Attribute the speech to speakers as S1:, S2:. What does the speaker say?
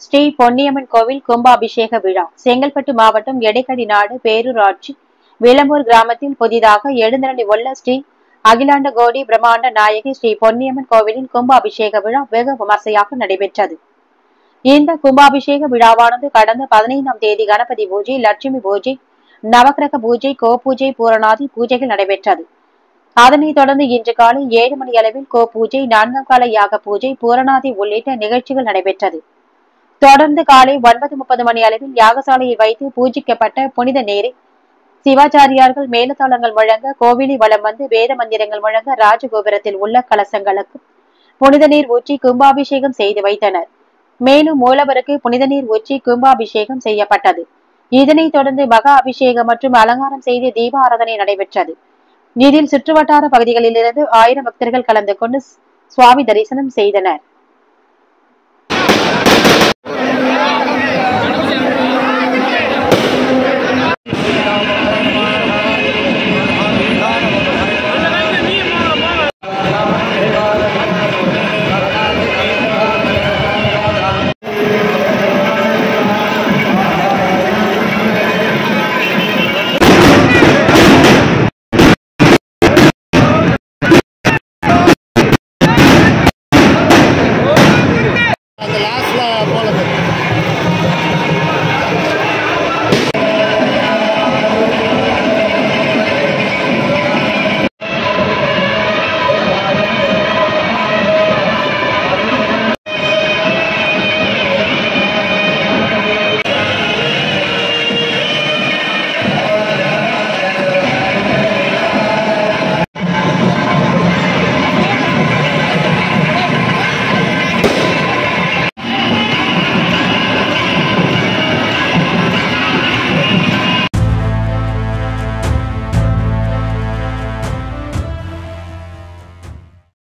S1: ஸ்ரீ பொன்னியம்மன் கோவில் கும்பாபிஷேக விழா செங்கல்பட்டு மாவட்டம் எடைக்கடி நாடு பேரூராட்சி விளம்பூர் கிராமத்தில் புதிதாக எழுந்தருளி உள்ள ஸ்ரீ அகிலாண்ட கோடி பிரம்மாண்ட நாயகி ஸ்ரீ பொன்னியம்மன் கோவிலின் கும்பாபிஷேக விழா வெகு விமர்சையாக நடைபெற்றது. இந்த கும்பாபிஷேக விழாவானது கடந்த 15ஆம் தேதி கணபதி பூஜை, லட்சுமி பூஜை, நவக்கிரக பூஜை, கோபூஜை, பூரணாதி பூஜைகள் நடைபெற்றது. அதனைத் தொடர்ந்து இன்று காலை 7 மணி அளவில் கோபூஜை, 4ஆம் கால யாக பூஜை, பூரணாதி உள்ளிட்ட நிகழ்ச்சிகள் நடைபெற்றது. தொடர்ந்து காலை 9:30 மணி அளவில் யாகசாலையில் வைத்து பூஜிக்கப்பட்ட புனித நீரை சிவாச்சாரியார்கள் மேலதாளங்கள் முழங்க கோவிலை வலம் வந்து வேத மந்திரங்கள் முழங்க ராஜகோபுரத்தில் உள்ள கலசங்களுக்கு புனித நீர் ஊற்றி கும்பாபிஷேகம் செய்து வைத்தனர். மேலும் மூலவருக்கு புனித நீர் ஊற்றி கும்பாபிஷேகம் செய்யப்பட்டது. இதனைத் தொடர்ந்து மகா அபிஷேகம் மற்றும் அலங்காரம் செய்து தீபாராதனை நடைபெற்றது. இதில் சுற்றுவட்டார பகுதிகளிலிருந்து 1000 பக்தர்கள் கலந்து கொண்டு சுவாமி தரிசனம் செய்தனர்.